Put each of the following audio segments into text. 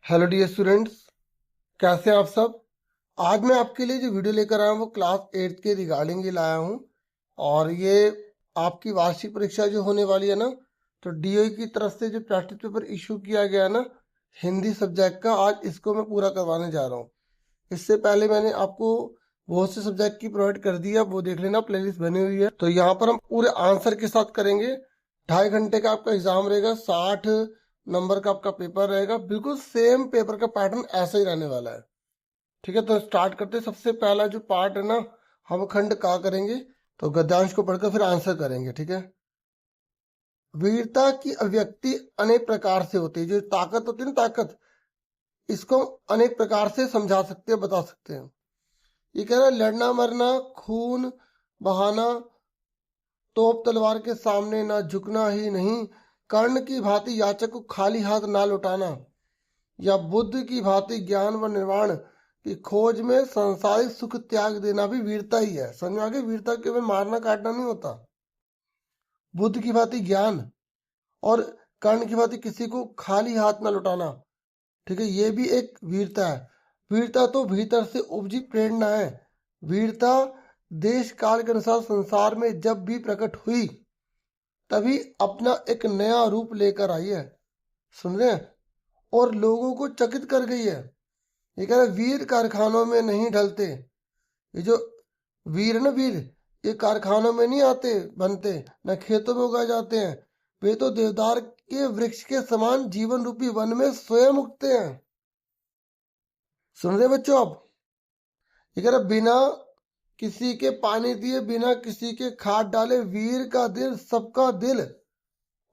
Hello dear students, कैसे हैं आप सब। आज मैं आपके लिए जो वीडियो लेकर आया हूँ वो क्लास 8 के रिगार्डिंग ही लाया हूँ। और ये आपकी वार्षिक परीक्षा जो होने वाली है ना, तो डीओई की तरफ से जो प्रैक्टिस पेपर इशू किया गया है ना हिंदी सब्जेक्ट का, आज इसको मैं पूरा करवाने जा रहा हूँ। इससे पहले मैंने आपको बहुत से सब्जेक्ट की प्रोवाइड कर दी है, वो देख लेना, प्लेलिस्ट बनी हुई है। तो यहाँ पर हम पूरे आंसर के साथ करेंगे। 2.5 घंटे का आपका एग्जाम रहेगा, 60 नंबर का आपका पेपर रहेगा, बिल्कुल सेम पेपर का पैटर्न ऐसा ही रहने वाला है। ठीक है, तो स्टार्ट करते हैं। सबसे पहला जो पार्ट है ना, हम खंड का करेंगे। तो गद्यांश को पढ़कर फिर आंसर करेंगे। ठीक है। वीरता की अभिव्यक्ति अनेक प्रकार से होती है। जो ताकत होती है ना, ताकत, इसको अनेक प्रकार से समझा सकते हैं, बता सकते हैं। ये कह रहा है लड़ना मरना, खून बहाना, तोप तलवार के सामने ना झुकना ही नहीं, कर्ण की भांति याचक को खाली हाथ ना लौटाना, या बुद्ध की भांति ज्ञान व निर्वाण की खोज में संसारिक सुख त्याग देना भी वीरता ही है। समझ में आगे, वीरता केवल मारना काटना नहीं होता। बुद्ध की भांति ज्ञान और कर्ण की भांति किसी को खाली हाथ ना लौटाना, ठीक है, ये भी एक वीरता है। वीरता तो भीतर से उपजी प्रेरणा है। वीरता देश काल के अनुसार संसार में जब भी प्रकट हुई तभी अपना एक नया रूप लेकर आई है। सुन रहे हैं, और लोगों को चकित कर गई है। ये कह रहे वीर कारखानों में नहीं ढलते। ये जो वीर है ना, वीर, ये कारखानों में नहीं आते बनते, न खेतों में उगाए जाते हैं। वे तो देवदार के वृक्ष के समान जीवन रूपी वन में स्वयं उगते हैं। सुन रहे बच्चों आप। ये कह रहे बिना किसी के पानी दिए, बिना किसी के खाद डाले, वीर का दिल सबका दिल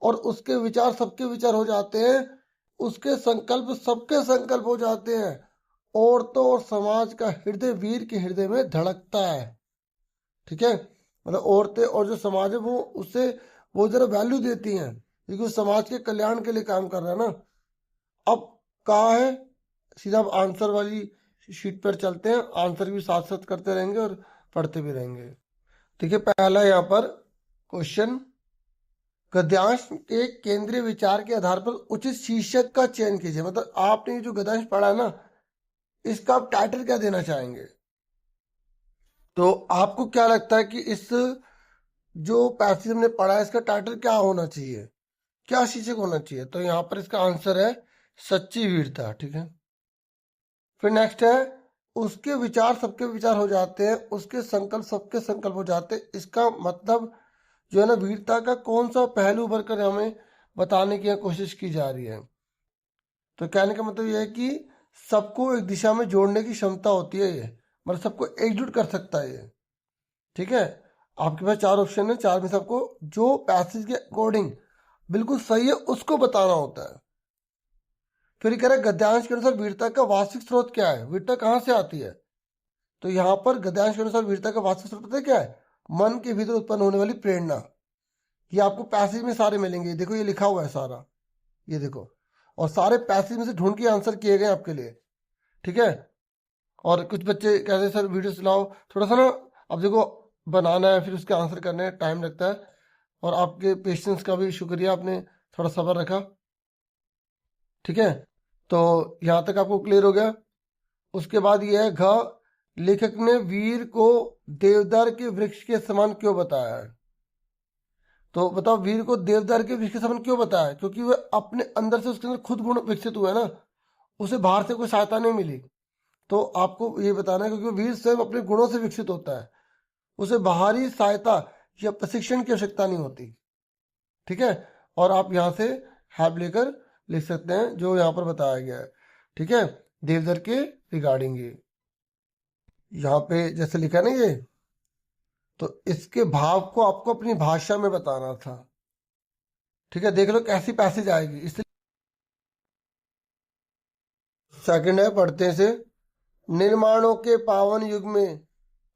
और उसके विचार सबके विचार हो जाते हैं। उसके संकल्प सबके संकल्प हो जाते हैं। औरतों और समाज का हृदय वीर के हृदय में धड़कता है। ठीक है, मतलब औरतें और जो समाज है वो उससे बहुत जरा वैल्यू देती हैं, क्योंकि वो समाज के कल्याण के लिए काम कर रहा है ना। अब कहा है, सीधा अब आंसर वाली शीट पर चलते हैं। आंसर भी साथ साथ करते रहेंगे और पढ़ते भी रहेंगे। ठीक है, पहला यहाँ पर क्वेश्चन, गद्यांश के केंद्रीय विचार के आधार पर उचित शीर्षक का चयन कीजिए। मतलब आपने जो गद्यांश पढ़ा है ना, इसका आप टाइटल क्या देना चाहेंगे। तो आपको क्या लगता है कि इस जो पैसेज हमने पढ़ा है इसका टाइटल क्या होना चाहिए, क्या शीर्षक होना चाहिए। तो यहाँ पर इसका आंसर है सच्ची वीरता। ठीक है, फिर नेक्स्ट है उसके विचार सबके विचार हो जाते हैं, उसके संकल्प सबके संकल्प हो जाते हैं। इसका मतलब जो है ना, वीरता का कौन सा पहलू उभर कर हमें बताने की कोशिश की जा रही है। तो कहने का मतलब यह है कि सबको एक दिशा में जोड़ने की क्षमता होती है ये, मतलब सबको एकजुट कर सकता है ये। ठीक है, आपके पास 4 ऑप्शन है, 4 में से आपको जो पैसेज के अकॉर्डिंग बिल्कुल सही है उसको बताना होता है। फिर कह रहा है गद्यांश के अनुसार वीरता का वास्तविक स्रोत क्या है, वीरता कहाँ से आती है। तो यहाँ पर गद्यांश के अनुसार वीरता का वास्तविक स्रोत पता है क्या है, मन के भीतर उत्पन्न होने वाली प्रेरणा। ये आपको पैसेज में सारे मिलेंगे, देखो ये लिखा हुआ है सारा, ये देखो, और सारे पैसेज में से ढूंढ के आंसर किए गए आपके लिए। ठीक है, और कुछ बच्चे कहते हैं सर वीडियो चलाओ थोड़ा सा ना, अब देखो बनाना है फिर उसके आंसर करने में टाइम लगता है, और आपके पेशेंस का भी शुक्रिया, आपने थोड़ा सब्र रखा। ठीक है, तो यहाँ तक आपको क्लियर हो गया। उसके बाद ये है घ, लेखक ने वीर को देवदार के वृक्ष के समान क्यों बताया है। तो बताओ वीर को देवदार के वृक्ष के समान क्यों बताया, क्योंकि वह अपने अंदर से, उसके अंदर खुद गुण विकसित हुआ है ना, उसे बाहर से कोई सहायता नहीं मिली। तो आपको ये बताना है, क्योंकि वीर स्वयं अपने गुणों से विकसित होता है, उसे बाहरी सहायता या प्रशिक्षण की आवश्यकता नहीं होती। ठीक है, और आप यहाँ से हेल्प लेकर लिख सकते हैं जो यहाँ पर बताया गया है। ठीक है, देवदार के रिगार्डिंग ये यहाँ पे जैसे लिखा है ना ये, तो इसके भाव को आपको अपनी भाषा में बताना था। ठीक है, देख लो कैसी पैसेज आएगी। इसलिए सेकंड है, पढ़ते से, निर्माणों के पावन युग में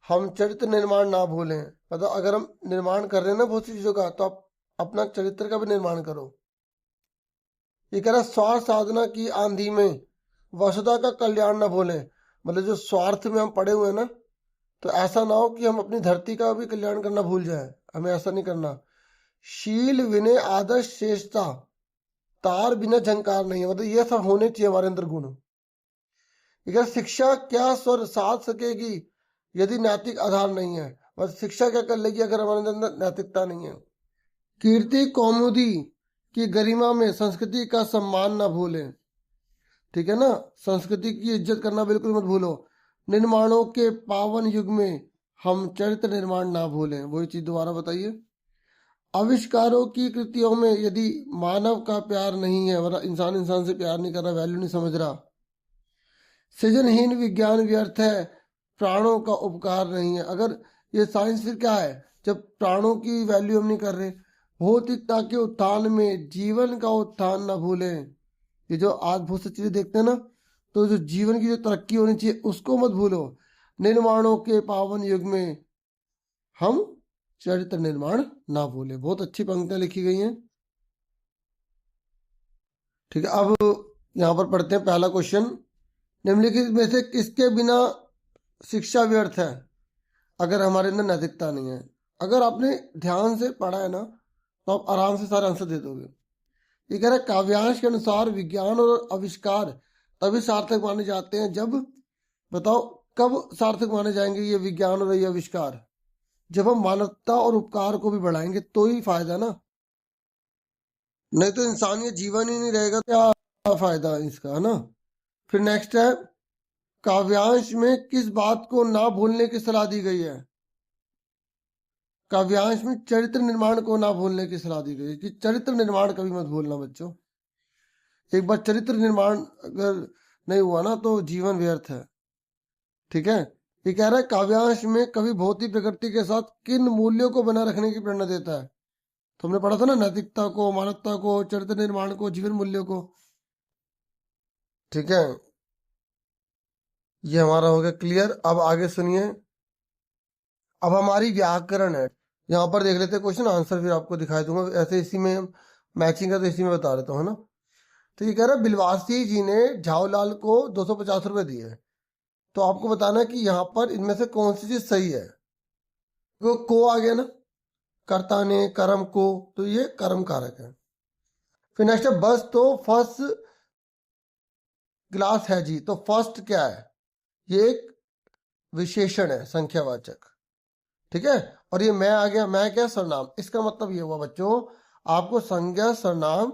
हम चरित्र निर्माण ना भूलें। मतलब अगर हम निर्माण कर रहे हैं ना बहुत सी चीजों का, तो आप अपना चरित्र का भी निर्माण करो। ये कह रहा स्वार्थ साधना की आंधी में वसुधा का कल्याण ना भूलें। मतलब जो स्वार्थ में हम पड़े हुए हैं ना, तो ऐसा ना हो कि हम अपनी धरती का भी कल्याण करना भूल जाए, हमें ऐसा नहीं करना। शील विनय आदर्श श्रेष्ठता तार बिना झंकार नहीं है, मतलब ये सब होने चाहिए हमारे अंदर गुण। ठीक है, शिक्षा क्या स्वर साध सकेगी यदि नैतिक आधार नहीं है, बस शिक्षा क्या कर लेगी अगर हमारे अंदर नैतिकता नहीं है। कीर्ति कौमुदी की गरिमा में संस्कृति का सम्मान ना भूलें। ठीक है ना, संस्कृति की इज्जत करना बिल्कुल मत भूलो। निर्माणों के पावन युग में हम चरित्र निर्माण ना भूलें, वही चीज दोबारा बताइए। आविष्कारों की कृतियों में यदि मानव का प्यार नहीं है, मतलब इंसान इंसान से प्यार नहीं कर रहा, वैल्यू नहीं समझ रहा, सृजनहीन विज्ञान व्यर्थ है, प्राणों का उपकार नहीं है। अगर ये साइंस फिर क्या है जब प्राणों की वैल्यू हम नहीं कर रहे। भौतिकता के उत्थान में जीवन का उत्थान ना भूलें। ये जो आज बहुत सी चीजें देखते हैं ना, तो जो जीवन की जो तरक्की होनी चाहिए उसको मत भूलो। निर्माणों के पावन युग में हम चरित्र निर्माण ना भूले। बहुत अच्छी पंक्तियां लिखी गई हैं। ठीक है, अब यहाँ पर पढ़ते हैं पहला क्वेश्चन। निम्नलिखित में से किसके बिना शिक्षा व्यर्थ है, अगर हमारे अंदर नैतिकता नहीं है। अगर आपने ध्यान से पढ़ा है ना तो आप आराम से सारे आंसर दे दोगे। ये कह रहा है काव्यांश के अनुसार विज्ञान और आविष्कार तभी सार्थक माने जाते हैं जब, बताओ कब सार्थक माने जाएंगे ये विज्ञान और ये आविष्कार, जब हम मानवता और उपकार को भी बढ़ाएंगे तो ही फायदा ना, नहीं तो इंसानियत जीवन ही नहीं रहेगा, क्या फायदा इसका, है ना। फिर नेक्स्ट है, काव्यांश में किस बात को ना भूलने की सलाह दी गई है। काव्यांश में चरित्र निर्माण को ना भूलने की सलाह दी गई है कि चरित्र निर्माण कभी मत भूलना बच्चों। एक बार चरित्र निर्माण अगर नहीं हुआ ना तो जीवन व्यर्थ है। ठीक है, ये कह रहा है काव्यांश में कवि भौतिक प्रकृति के साथ किन मूल्यों को बनाए रखने की प्रेरणा देता है। तो हमने पढ़ा था ना, नैतिकता को, मानवता को, चरित्र निर्माण को, जीवन मूल्यों को। ठीक है, ये हमारा हो गया क्लियर। अब आगे सुनिए। अब हमारी व्याकरण है, यहाँ पर देख लेते हैं क्वेश्चन आंसर, फिर आपको दिखाई दूंगा। ऐसे इसी में मैचिंग है तो इसी में बता देता हूँ, है ना। तो ये कह रहा है बिलवासी जी ने झावलाल को 250 रुपए दिए, तो आपको बताना है कि यहाँ पर इनमें से कौन सी चीज सही है। तो को आ गया ना, कर्ता ने, कर्म को, तो ये कर्म कारक है। फिर नेक्स्ट है बस तो फर्स्ट क्लास है जी, तो फर्स्ट क्या है, ये एक विशेषण है, संख्यावाचक। ठीक है, और ये मैं आ गया, मैं क्या, सर्वनाम। इसका मतलब ये हुआ बच्चों, आपको संज्ञा, सर्वनाम,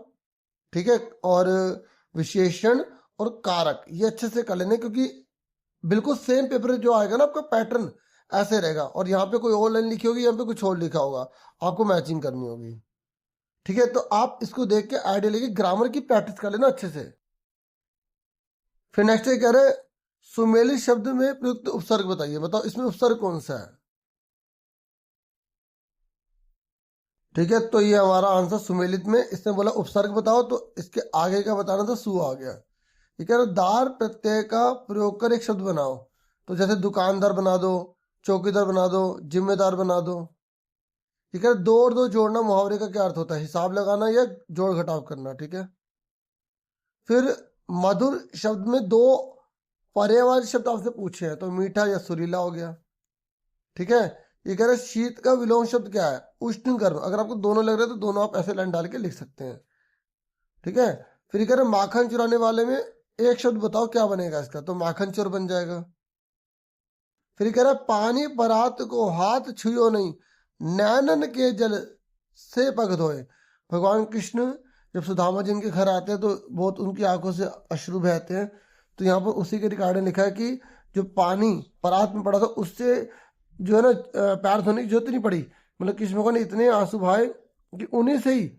ठीक है, और विशेषण और कारक ये अच्छे से कर लेने, क्योंकि बिल्कुल सेम पेपर जो आएगा ना आपका पैटर्न ऐसे रहेगा, और यहाँ पे कोई और लाइन लिखी होगी, यहाँ पे कुछ और लिखा होगा, आपको मैचिंग करनी होगी। ठीक है, तो आप इसको देख के आइडिया लेके ग्रामर की प्रैक्टिस कर लेना अच्छे से। फिर नेक्स्ट ये कह रहे सुमेलित शब्द में प्रयुक्त उपसर्ग बताइए, बताओ इसमें उपसर्ग कौन सा है। ठीक है, तो ये हमारा आंसर सुमेलित में, इसने बोला उपसर्ग बताओ, तो इसके आगे का बताना था, सु आ गया। ये कह रहे दार प्रत्यय का प्रयोग कर एक शब्द बनाओ, तो जैसे दुकानदार बना दो, चौकीदार बना दो, जिम्मेदार बना दो। ठीक है, दो और दो जोड़ना मुहावरे का क्या अर्थ होता है, हिसाब लगाना या जोड़ घटाव करना। ठीक है, फिर मधुर शब्द में दो पर्यायवाची शब्द आपसे पूछे हैं, तो मीठा या सुरीला हो गया। ठीक है, ये कह रहे शीत का विलोम शब्द क्या है, उष्ण गर्म। अगर आपको दोनों लग रहे हैं तो दोनों आप ऐसे लाइन डाल के लिख सकते हैं। ठीक है, फिर ये कह रहे माखन चुराने वाले में एक शब्द बताओ क्या बनेगा इसका, तो माखन चोर बन जाएगा। फिर ये कह रहा पानी परात को हाथ छुयो नहीं, नैनन के जल से पग धोए। भगवान कृष्ण जब सुदामा जी इनके घर आते हैं तो बहुत उनकी आंखों से अश्रु बहते हैं, तो यहाँ पर उसी के रिकॉर्ड लिखा है कि जो पानी परात में पड़ा था उससे जो है ना पैर धोने की जरूरत नहीं पड़ी, मतलब कृष्ण भगवान ने इतने आंसू बहाए कि उन्हीं से ही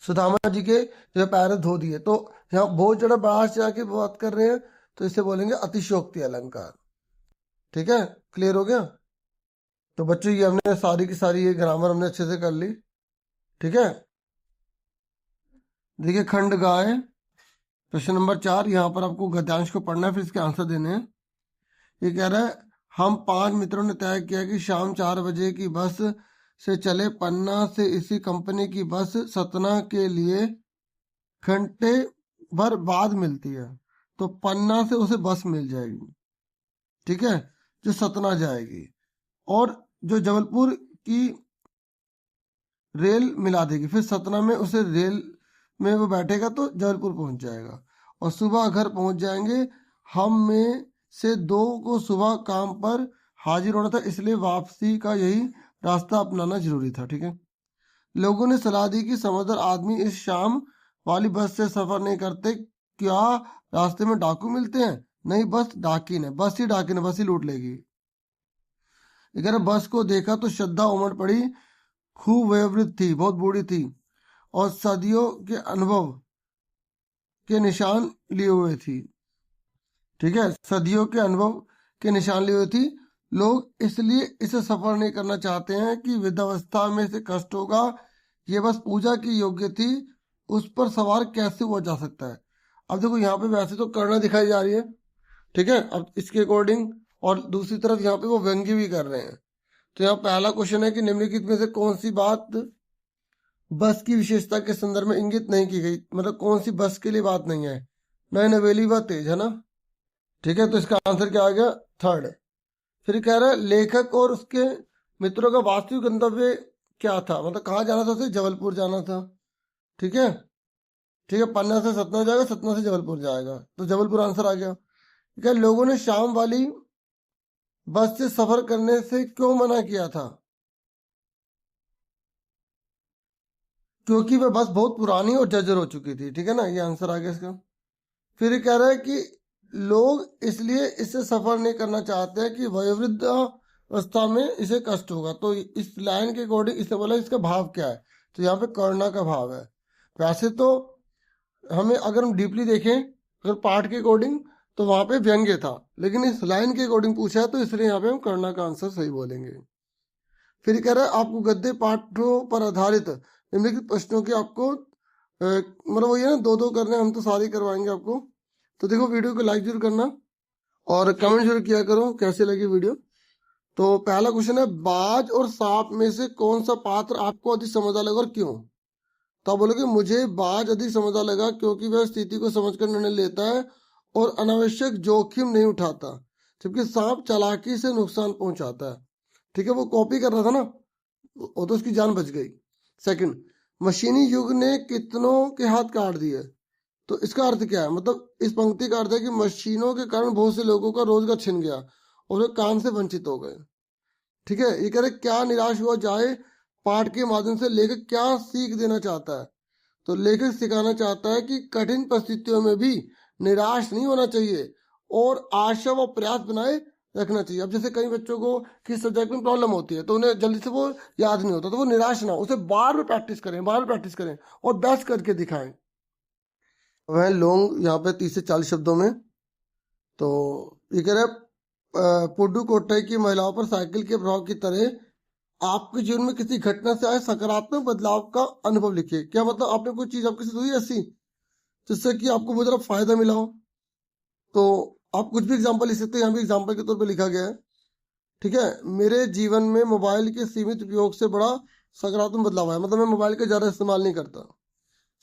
सुदामा जी के जो पैर धो दिए। तो यहाँ बहुत ज्यादा बड़ा से आके बात कर रहे हैं, तो इसे बोलेंगे अतिशयोक्ति अलंकार। ठीक है, क्लियर हो गया। तो बच्चों ये हमने सारी की सारी ये ग्रामर हमने अच्छे से कर ली। ठीक है, देखिए खंड गाय प्रश्न नंबर 4, यहाँ पर आपको गद्यांश को पढ़ना है, फिर इसके आंसर देने हैं। ये कह रहा है हम 5 मित्रों ने तय किया कि शाम 4 बजे की बस से चले। पन्ना से इसी कंपनी की बस सतना के लिए घंटे भर बाद मिलती है, तो पन्ना से उसे बस मिल जाएगी। ठीक है, जो सतना जाएगी, और जो जबलपुर की रेल मिला देगी, फिर सतना में उसे रेल में वो बैठेगा तो जबलपुर पहुंच जाएगा, और सुबह घर पहुंच जाएंगे। हम में से 2 को सुबह काम पर हाजिर होना था, इसलिए वापसी का यही रास्ता अपनाना जरूरी था। ठीक है। लोगों ने सलाह दी कि समझदार आदमी इस शाम वाली बस से सफर नहीं करते, क्या रास्ते में डाकू मिलते हैं? नहीं, बस डाकिन है, बस ही डाकिन है, बस ही लूट लेगी। अगर बस को देखा तो श्रद्धा उमड़ पड़ी। खूब वयोवृद्ध थी, बहुत बूढ़ी थी, और सदियों के अनुभव के निशान लिए हुए थी। ठीक है, सदियों के अनुभव के निशान लिए हुए थी। लोग इसलिए इसे सफर नहीं करना चाहते हैं कि वृद्धावस्था में से कष्ट होगा। ये बस पूजा की योग्य थी, उस पर सवार कैसे हुआ जा सकता है? अब देखो यहाँ पे वैसे तो करना दिखाई जा रही है, ठीक है, अब इसके अकॉर्डिंग, और दूसरी तरफ यहाँ पे वो व्यंग्य भी कर रहे हैं। तो यहाँ पहला क्वेश्चन है कि निम्नलिखित में से कौन सी बात बस की विशेषता के संदर्भ में इंगित नहीं की गई, मतलब कौन सी बस के लिए बात नहीं है? नए नवेली व तेज, है ना। ठीक है, तो इसका आंसर क्या आ गया? थर्ड। फिर कह रहा है लेखक और उसके मित्रों का वास्तविक गंतव्य क्या था, मतलब कहाँ जाना था उसे? जबलपुर जाना था। ठीक है, ठीक है, पन्ना से सतना जाएगा, सतना से जबलपुर जाएगा, तो जबलपुर आंसर आ गया। क्या लोगों ने शाम वाली बस से सफर करने से क्यों मना किया था? क्योंकि वह बस बहुत पुरानी और जर्जर हो चुकी थी। ठीक है ना, ये आंसर आ गया इसका। फिर ये कह रहा है कि लोग इसलिए इससे सफर नहीं करना चाहते हैं कि वयोवृद्ध अवस्था में इसे कष्ट होगा। तो इस लाइन के अकॉर्डिंग इसने बोला इसका भाव क्या है, तो यहाँ पे करुणा का भाव है। वैसे तो हमें अगर हम डीपली देखें, अगर पाठ के अकॉर्डिंग, तो वहां पे व्यंग्य था, लेकिन इस लाइन के अकॉर्डिंग पूछा है, तो इसलिए यहाँ पे हम करुणा का आंसर सही बोलेंगे। फिर कह रहा है आपको गद्य पाठों पर आधारित निम्नलिखित प्रश्नों के आपको मतलब वही है ना, 2-2 करने, हम तो सारे करवाएंगे आपको। तो देखो, वीडियो को लाइक जरूर करना और कमेंट जरूर किया करो कैसे लगी वीडियो। तो पहला क्वेश्चन है, बाज और सांप में से कौन सा पात्र आपको अधिक समझदार लगा और क्यों? तो आप बोलोगे मुझे बाज अधिक समझदार लगा क्योंकि वह स्थिति को समझकर निर्णय लेता है और अनावश्यक जोखिम नहीं उठाता, जबकि सांप चालाकी से नुकसान पहुंचाता है। ठीक है, वो कॉपी कर रहा था ना, वो तो उसकी जान बच गई। सेकंड, मशीनी युग ने कितनों के हाथ काट दिए। तो इसका अर्थ क्या है? मतलब इस पंक्ति का अर्थ है कि मशीनों के कारण बहुत से लोगों का रोजगार छिन गया और वे काम से वंचित हो गए। ठीक है, ये कह रहे क्या निराश हुआ जाए, पाठ के माध्यम से लेखक क्या सीख देना चाहता है? तो लेखक सिखाना चाहता है कि कठिन परिस्थितियों में भी निराश नहीं होना चाहिए और आशा व प्रयास बनाए रखना चाहिए। अब जैसे कई बच्चों को किस सब्जेक्ट में प्रॉब्लम होती है तो उन्हें जल्दी से वो याद नहीं होता, तो वो निराश ना हो, उसे बार बार प्रैक्टिस करें, बार बार प्रैक्टिस करें और बेस्ट करके दिखाएं। वह लॉन्ग यहाँ पे 30 से 40 शब्दों में। तो ये कह रहे पुडुकोट्टई की महिलाओं पर साइकिल के प्रभाव की तरह आपके जीवन में किसी घटना से आए सकारात्मक बदलाव का अनुभव लिखिए। क्या मतलब आपने कोई चीज आपके साथ हुई ऐसी जिससे कि आपको बहुत ज्यादा फायदा मिला हो? तो आप कुछ भी एग्जांपल लिख सकते हैं, यहाँ भी एग्जांपल के तौर पे लिखा गया है। ठीक है, मेरे जीवन में मोबाइल के सीमित उपयोग से बड़ा सकारात्मक बदलाव आया, मतलब मैं मोबाइल का ज्यादा इस्तेमाल नहीं करता,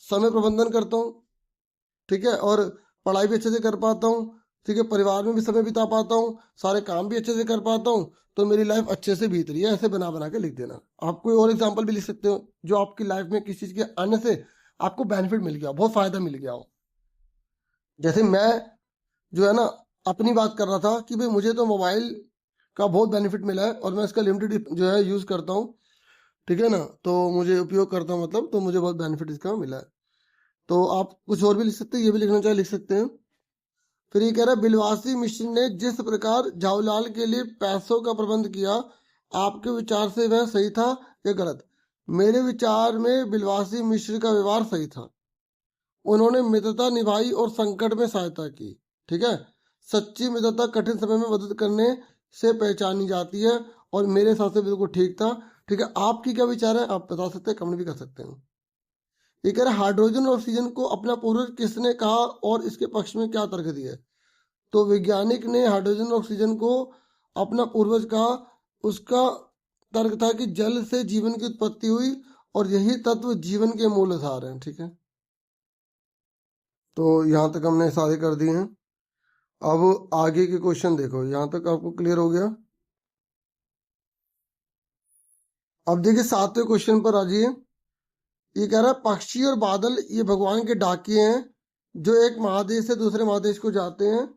समय प्रबंधन करता हूँ। ठीक है, और पढ़ाई भी अच्छे से कर पाता हूँ। ठीक है, परिवार में भी समय बिता पाता हूँ, सारे काम भी अच्छे से कर पाता हूँ, तो मेरी लाइफ अच्छे से बीत रही है। ऐसे बना बना के लिख देना। आप कोई और एग्जांपल भी लिख सकते हो जो आपकी लाइफ में किसी चीज के आने से आपको बेनिफिट मिल गया, बहुत फायदा मिल गया हो। जैसे मैं जो है ना अपनी बात कर रहा था कि भाई मुझे तो मोबाइल का बहुत बेनिफिट मिला है और मैं इसका लिमिटेड जो है यूज करता हूँ। ठीक है ना, तो मुझे उपयोग करता हूँ, मतलब तो मुझे बहुत बेनिफिट इसका मिला है। तो आप कुछ और भी लिख सकते हैं, ये भी लिखना चाहे लिख सकते हैं। फिर ये कह रहा है बिलवासी मिश्र ने जिस प्रकार जावलाल के लिए पैसों का प्रबंध किया, आपके विचार से वह सही था या गलत? मेरे विचार में बिलवासी मिश्र का व्यवहार सही था। उन्होंने मित्रता निभाई और संकट में सहायता की। ठीक है, सच्ची मित्रता कठिन समय में मदद करने से पहचानी जाती है और मेरे हिसाब से बिल्कुल ठीक था। ठीक है, आपकी क्या विचार है आप बता सकते हैं, कमेंट भी कर सकते हैं। ये कह रहा है हाइड्रोजन और ऑक्सीजन को अपना पूर्वज किसने कहा और इसके पक्ष में क्या तर्क दिया? तो वैज्ञानिक ने हाइड्रोजन और ऑक्सीजन को अपना पूर्वज कहा। उसका तर्क था कि जल से जीवन की उत्पत्ति हुई और यही तत्व जीवन के मूल आधार हैं। ठीक है, तो यहाँ तक हमने सारे कर दिए हैं। अब आगे के क्वेश्चन देखो, यहाँ तक आपको क्लियर हो गया। अब देखिए 7वें क्वेश्चन पर आ जाइए। ये कह रहा है पक्षी और बादल ये भगवान के डाकिए हैं जो एक महादेश से दूसरे महादेश को जाते हैं।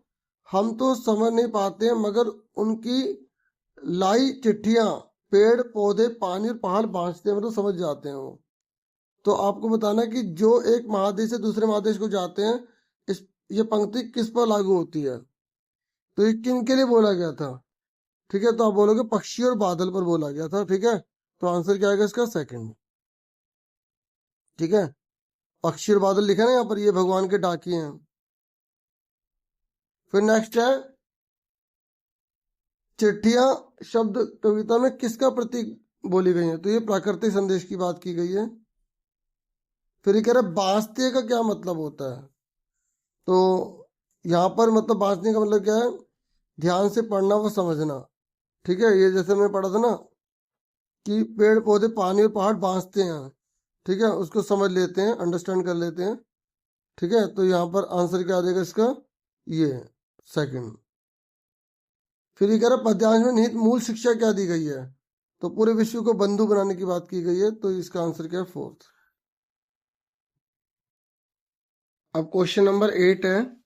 हम तो समझ नहीं पाते हैं मगर उनकी लाई चिट्ठियां पेड़ पौधे पानी और पहाड़ बांटते हैं, मतलब समझ जाते हैं वो। तो आपको बताना कि जो एक महादेश से दूसरे महादेश को जाते हैं, इस ये पंक्ति किस पर लागू होती है। तो ये किन के लिए बोला गया था? ठीक है, तो आप बोलोगे पक्षी और बादल पर बोला गया था। ठीक है, तो आंसर क्या आएगा इसका? सेकंड। ठीक है, पक्षी और बादल लिखा ना यहाँ पर, ये भगवान के डाकिए हैं। फिर नेक्स्ट है चिट्ठियां शब्द कविता में किसका प्रतीक बोली गई है? तो ये प्राकृतिक संदेश की बात की गई है। फिर ये कह रहा है बांसते का क्या मतलब होता है? तो यहाँ पर मतलब बांसने का मतलब क्या है? ध्यान से पढ़ना व समझना। ठीक है, ये जैसे मैं पढ़ा था ना कि पेड़ पौधे पानी और पहाड़ बांसते हैं। ठीक है, उसको समझ लेते हैं, अंडरस्टैंड कर लेते हैं। ठीक है, तो यहाँ पर आंसर क्या आ जाएगा इसका? ये सेकंड। फिर ये कह रहा पद्यांश में निहित मूल शिक्षा क्या दी गई है? तो पूरे विश्व को बंधु बनाने की बात की गई है, तो इसका आंसर क्या है? फोर्थ। अब क्वेश्चन नंबर 8 है।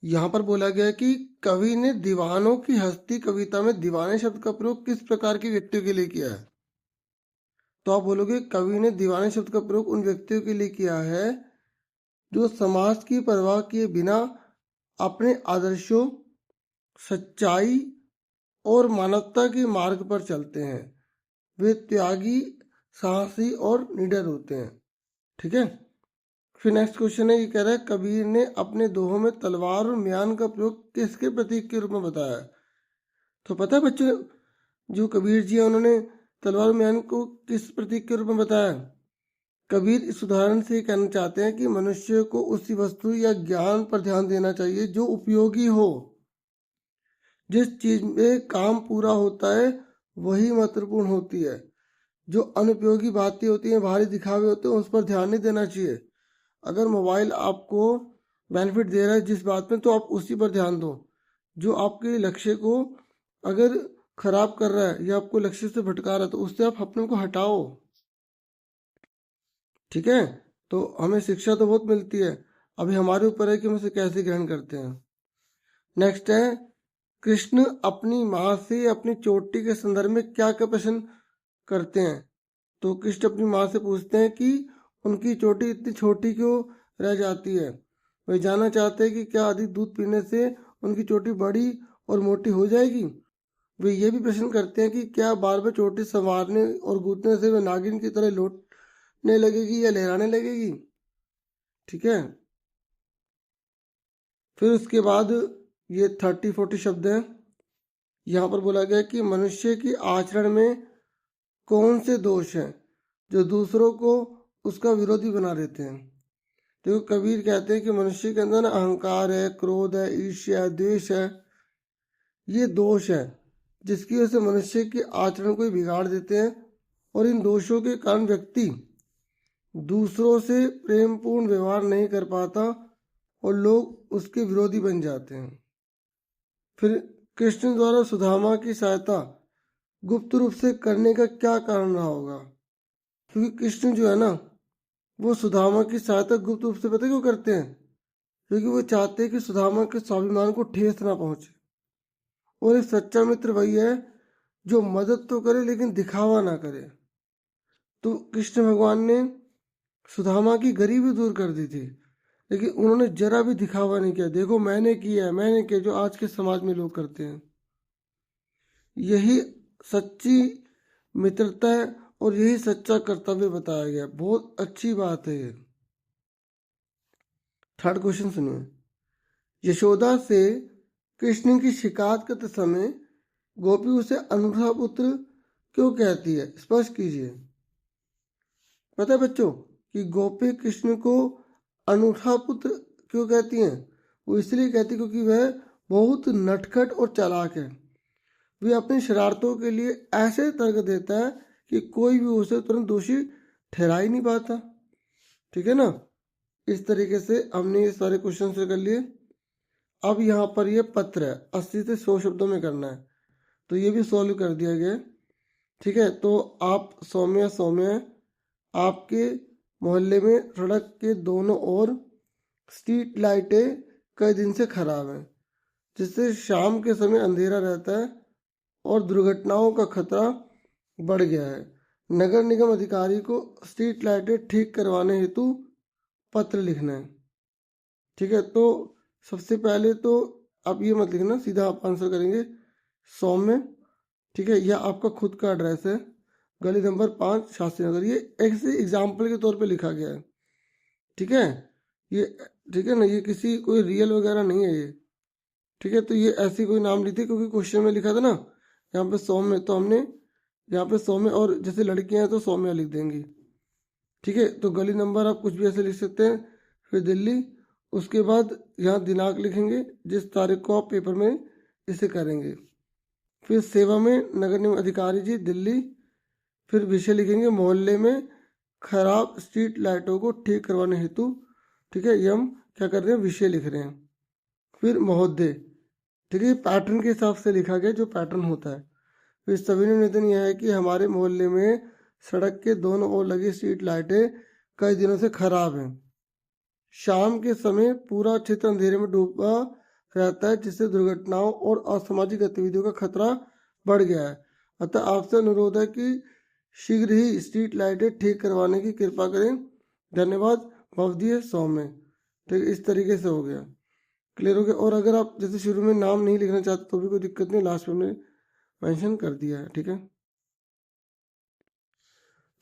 यहाँ पर बोला गया है कि कवि ने दीवानों की हस्ती कविता में दीवाने शब्द का प्रयोग किस प्रकार के व्यक्तियों के लिए किया है? तो आप बोलोगे कवि ने दीवाने शब्द का प्रयोग उन व्यक्तियों के लिए किया है जो समाज की परवाह किए बिना अपने आदर्शों, सच्चाई और मानवता के मार्ग पर चलते हैं। वे त्यागी, साहसी और निडर होते हैं। ठीक है, फिर नेक्स्ट क्वेश्चन है, ये कह रहा है कबीर ने अपने दोहों में तलवार और म्यान का प्रयोग किसके प्रतीक के रूप में बताया है? तो पता है बच्चों, जो कबीर जी हैं उन्होंने तलवार और म्यान को किस प्रतीक के रूप में बताया? कबीर इस उदाहरण से कहना चाहते हैं कि मनुष्य को उसी वस्तु या ज्ञान पर ध्यान देना चाहिए जो उपयोगी हो। जिस चीज में काम पूरा होता है वही महत्वपूर्ण होती है। जो अनुपयोगी बातें होती हैं, भारी दिखावे होते हैं, उस पर ध्यान नहीं देना चाहिए। अगर मोबाइल आपको बेनिफिट दे रहा है जिस बात में, तो आप उसी पर ध्यान दो। जो आपके लक्ष्य को अगर खराब कर रहा है या आपको लक्ष्य से भटका रहा है, तो उससे आप अपने को हटाओ। ठीक है, तो हमें शिक्षा तो बहुत मिलती है, अभी हमारे ऊपर है कि हम उसे कैसे ग्रहण करते हैं। नेक्स्ट है कृष्ण अपनी माँ से अपनी चोटी के संदर्भ में क्या क्या प्रश्न करते हैं? तो कृष्ण अपनी माँ से पूछते हैं कि उनकी चोटी इतनी छोटी क्यों रह जाती है। वे जानना चाहते हैं कि क्या अधिक दूध पीने से उनकी चोटी बड़ी और मोटी हो जाएगी। वे ये भी प्रश्न करते हैं कि क्या बार बार चोटी संवारने और गूंथने से वे नागिन की तरह लौटने लगेगी या लहराने लगेगी। ठीक है, फिर उसके बाद ये 30-40 शब्द हैं। यहाँ पर बोला गया कि मनुष्य की आचरण में कौन से दोष हैं जो दूसरों को उसका विरोधी बना देते हैं? तो कबीर कहते हैं कि मनुष्य के अंदर अहंकार है, क्रोध है, ईर्ष्या है, द्वेष है। ये दोष है जिसकी वजह से मनुष्य के आचरण को बिगाड़ देते हैं, और इन दोषों के कारण व्यक्ति दूसरों से प्रेमपूर्ण व्यवहार नहीं कर पाता और लोग उसके विरोधी बन जाते हैं। फिर कृष्ण द्वारा सुदामा की सहायता गुप्त रूप से करने का क्या कारण रहा होगा? क्योंकि कृष्ण जो है ना, वो सुदामा की सहायता गुप्त रूप से पता क्यों करते हैं? क्योंकि वो चाहते हैं कि सुदामा के स्वाभिमान को ठेस ना पहुंचे। और एक सच्चा मित्र वही है जो मदद तो करे लेकिन दिखावा ना करे। तो कृष्ण भगवान ने सुदामा की गरीबी दूर कर दी थी, लेकिन उन्होंने जरा भी दिखावा नहीं किया, देखो मैंने किया है, मैंने किया, जो आज के समाज में लोग करते हैं। यही सच्ची मित्रता है और यही सच्चा कर्तव्य बताया गया। बहुत अच्छी बात है ये। थर्ड क्वेश्चन सुनिए, यशोदा से कृष्ण की शिकायत करते समय गोपी उसे अनूठा पुत्र क्यों कहती है? स्पष्ट कीजिए। पता है बच्चों कि गोपी कृष्ण को अनूठा पुत्र क्यों कहती हैं? वो इसलिए कहती क्योंकि वह बहुत नटखट और चालाक है। वे अपनी शरारतों के लिए ऐसे तर्क देता है कि कोई भी उसे तुरंत दोषी ठहरा ही नहीं पाता। ठीक है ना, इस तरीके से हमने ये सारे क्वेश्चन कर लिए। अब यहाँ पर ये पत्र है, 80 से 100 शब्दों में करना है, तो ये भी सॉल्व कर दिया गया। ठीक है, तो आप सौम्य आपके मोहल्ले में सड़क के दोनों ओर स्ट्रीट लाइटें कई दिन से खराब हैं, जिससे शाम के समय अंधेरा रहता है और दुर्घटनाओं का खतरा बढ़ गया है। नगर निगम अधिकारी को स्ट्रीट लाइटें ठीक करवाने हेतु पत्र लिखना है। ठीक है, तो सबसे पहले तो आप ये मत लिखना, सीधा आप आंसर करेंगे सौम्य। ठीक है, यह आपका खुद का एड्रेस है, गली नंबर 5 शास्त्री नगर। ये एक एग्जाम्पल के तौर पे लिखा गया है। ठीक है, ये ठीक है ना, ये किसी कोई रियल वगैरह नहीं है ये। ठीक है, तो ये ऐसी कोई नाम ली थी क्योंकि क्वेश्चन में लिखा था ना यहाँ पे सौम्य, तो हमने यहाँ पे सौम्य, और जैसे लड़कियां हैं तो सौम्या लिख देंगी। ठीक है, तो गली नंबर आप कुछ भी ऐसे लिख सकते हैं, फिर दिल्ली, उसके बाद यहाँ दिनांक लिखेंगे जिस तारीख को आप पेपर में इसे करेंगे, फिर सेवा में नगर निगम अधिकारी जी दिल्ली, फिर विषय लिखेंगे मोहल्ले में खराब स्ट्रीट लाइटों को ठीक करवाने हेतु। ठीक है, ये हम क्या कर रहे हैं, विषय लिख रहे हैं। फिर महोदय, ठीक है, पैटर्न के हिसाब से लिखा गया जो पैटर्न होता है। फिर सविनय निवेदन यह है कि हमारे मोहल्ले में सड़क के दोनों ओर लगी स्ट्रीट लाइटें कई दिनों से खराब हैं। शाम के समय पूरा क्षेत्र अंधेरे में डूबा रहता है, जिससे दुर्घटनाओं और असामाजिक गतिविधियों का खतरा बढ़ गया है। अतः आपसे अनुरोध है कि शीघ्र ही स्ट्रीट लाइटें ठीक करवाने की कृपा करें। धन्यवाद, भवदीय सौम्य। ठीक, इस तरीके से हो गया, क्लियर हो गया। और अगर आप जैसे शुरू में नाम नहीं लिखना चाहते तो भी कोई दिक्कत नहीं, लास्ट में हमने मेंशन कर दिया है। ठीक है,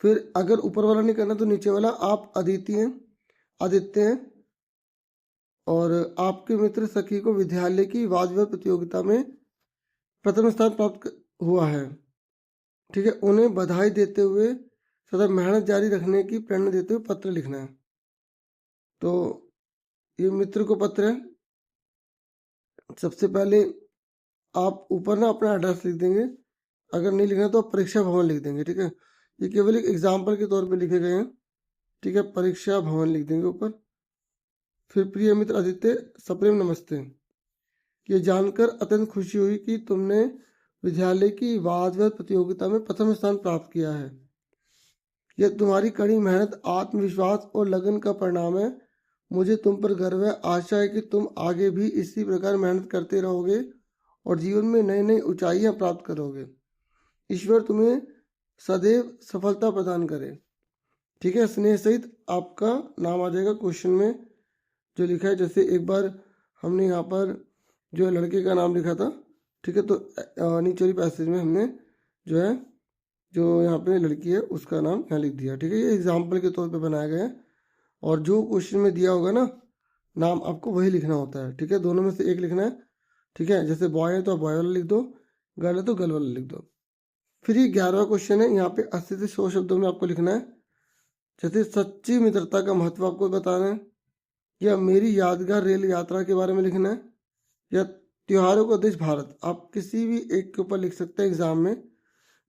फिर अगर ऊपर वाला नहीं करना तो नीचे वाला आप आदित्य हैं और आपके मित्र सखी को विद्यालय की वाद विवाद प्रतियोगिता में प्रथम स्थान प्राप्त हुआ है। ठीक है, उन्हें बधाई देते हुए सदा मेहनत जारी रखने की प्रेरणा देते हुए पत्र लिखना है। तो ये मित्र को पत्र है। सबसे पहले आप ऊपर ना अपना एड्रेस लिख देंगे, अगर नहीं लिखना तो आप परीक्षा भवन लिख देंगे। ठीक है, ये केवल एक एग्जाम्पल के तौर पे लिखे गए हैं। ठीक है, परीक्षा भवन लिख देंगे ऊपर। फिर प्रिय मित्र आदित्य, सप्रेम नमस्ते। ये जानकर अत्यंत खुशी हुई कि तुमने विद्यालय की वाद विवाद प्रतियोगिता में प्रथम स्थान प्राप्त किया है। यह तुम्हारी कड़ी मेहनत, आत्मविश्वास और लगन का परिणाम है। मुझे तुम पर गर्व है। आशा है कि तुम आगे भी इसी प्रकार मेहनत करते रहोगे और जीवन में नई नई ऊंचाइयां प्राप्त करोगे। ईश्वर तुम्हें सदैव सफलता प्रदान करे। ठीक है, स्नेह सहित आपका नाम आ जाएगा क्वेश्चन में जो लिखा है। जैसे एक बार हमने यहाँ पर जो लड़के का नाम लिखा था, ठीक है, तो नीचे वाली पैसेज में हमने जो है जो यहाँ पे लड़की है उसका नाम यहाँ लिख दिया। ठीक है, ये एग्जाम्पल के तौर पे बनाया गया है और जो क्वेश्चन में दिया होगा ना नाम आपको वही लिखना होता है। ठीक है, दोनों में से एक लिखना है। ठीक है, जैसे बॉय है तो बॉय वाला लिख दो, गर्ल है तो गर्ल वाला लिख दो। फिर ये 11वां क्वेश्चन है, यहाँ पे 80 से 100 शब्दों में आपको लिखना है। जैसे सच्ची मित्रता का महत्व आपको बताना है, या मेरी यादगार रेल यात्रा के बारे में लिखना है, या त्योहारों का देश भारत। आप किसी भी एक के ऊपर लिख सकते हैं एग्जाम में।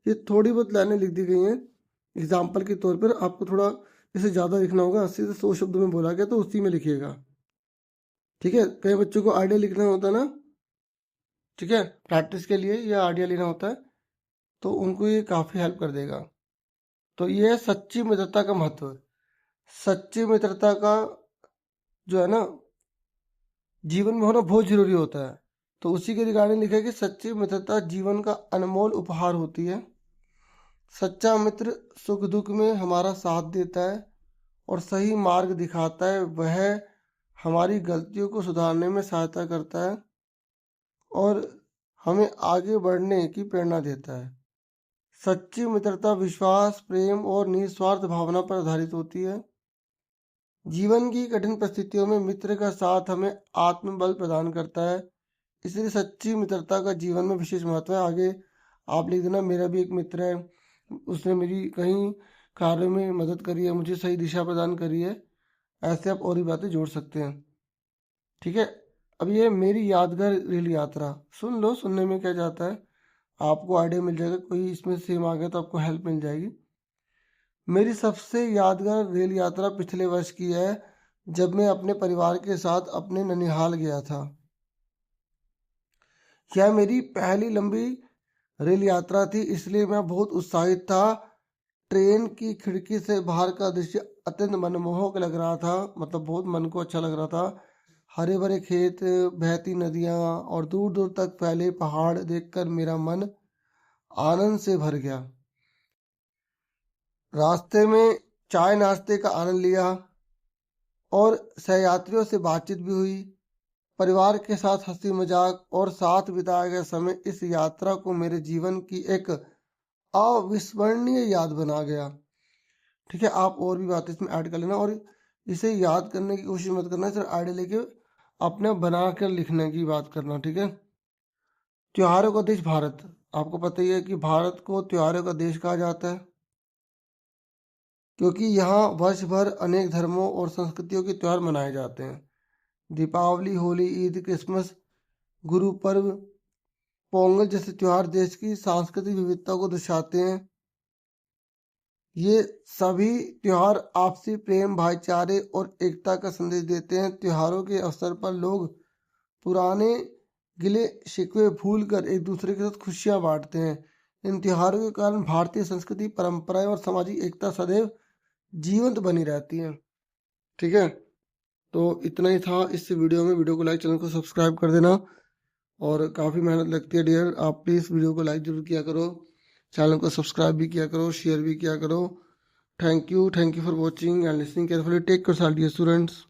ये थोड़ी बहुत लाइनें लिख दी गई हैं एग्जाम्पल के तौर पर, आपको थोड़ा इसे ज़्यादा लिखना होगा। 80 से 100 शब्दों में बोला गया तो उसी में लिखिएगा। ठीक है, कई बच्चों को आइडिया लिखना होता है ना, ठीक है, प्रैक्टिस के लिए या आइडिया लेना होता है, तो उनको ये काफ़ी हेल्प कर देगा। तो ये है सच्ची मित्रता का महत्व। सच्ची मित्रता का जो है ना जीवन में होना बहुत जरूरी होता है। तो उसी के रिगार्डिंग लिखा है कि सच्ची मित्रता जीवन का अनमोल उपहार होती है। सच्चा मित्र सुख दुख में हमारा साथ देता है और सही मार्ग दिखाता है। वह हमारी गलतियों को सुधारने में सहायता करता है और हमें आगे बढ़ने की प्रेरणा देता है। सच्ची मित्रता विश्वास, प्रेम और निस्वार्थ भावना पर आधारित होती है। जीवन की कठिन परिस्थितियों में मित्र का साथ हमें आत्मबल प्रदान करता है। इसलिए सच्ची मित्रता का जीवन में विशेष महत्व है। आगे आप लिख देना, मेरा भी एक मित्र है, उसने मेरी कहीं कार्य में मदद करी है, मुझे सही दिशा प्रदान करी है। ऐसे आप और भी बातें जोड़ सकते हैं। ठीक है, अब ये मेरी यादगार रेल यात्रा सुन लो, सुनने में क्या जाता है आपको आइडिया मिल जाएगा। कोई इसमें सेम आ गया तो आपको हेल्प मिल जाएगी। मेरी सबसे यादगार रेल यात्रा पिछले वर्ष की है, जब मैं अपने परिवार के साथ अपने ननिहाल गया था। यह मेरी पहली लंबी रेल यात्रा थी, इसलिए मैं बहुत उत्साहित था। ट्रेन की खिड़की से बाहर का दृश्य अत्यंत मनमोहक लग रहा था, मतलब बहुत मन को अच्छा लग रहा था। हरे भरे खेत, बहती नदियां और दूर दूर तक फैले पहाड़ देखकर मेरा मन आनंद से भर गया। रास्ते में चाय नाश्ते का आनंद लिया और सहयात्रियों से बातचीत भी हुई। परिवार के साथ हंसी मजाक और साथ बिताया गया समय इस यात्रा को मेरे जीवन की एक अविस्मरणीय याद बना गया। ठीक है, आप और भी बातें इसमें ऐड कर लेना और इसे याद करने की कोशिश मत करना, सिर्फ आइडिया लेके अपने बना कर लिखने की बात करना। ठीक है। त्योहारों का देश भारत, आपको पता ही है कि भारत को त्योहारों का देश कहा जाता है, क्योंकि यहाँ वर्ष भर अनेक धर्मों और संस्कृतियों के त्योहार मनाए जाते हैं। दीपावली, होली, ईद, क्रिसमस, गुरु पर्व, पोंगल जैसे त्योहार देश की सांस्कृतिक विविधता को दर्शाते हैं। ये सभी त्योहार आपसी प्रेम, भाईचारे और एकता का संदेश देते हैं। त्योहारों के अवसर पर लोग पुराने गिले शिकवे भूलकर एक दूसरे के साथ खुशियां बांटते हैं। इन त्योहारों के कारण भारतीय संस्कृति, परंपराएं और सामाजिक एकता सदैव जीवंत बनी रहती है। ठीक है, तो इतना ही था इस वीडियो में। वीडियो को लाइक, चैनल को सब्सक्राइब कर देना। और काफ़ी मेहनत लगती है डियर, आप प्लीज़ वीडियो को लाइक जरूर किया करो, चैनल को सब्सक्राइब भी किया करो, शेयर भी किया करो। Thank you for watching and listening carefully. Take care dear students.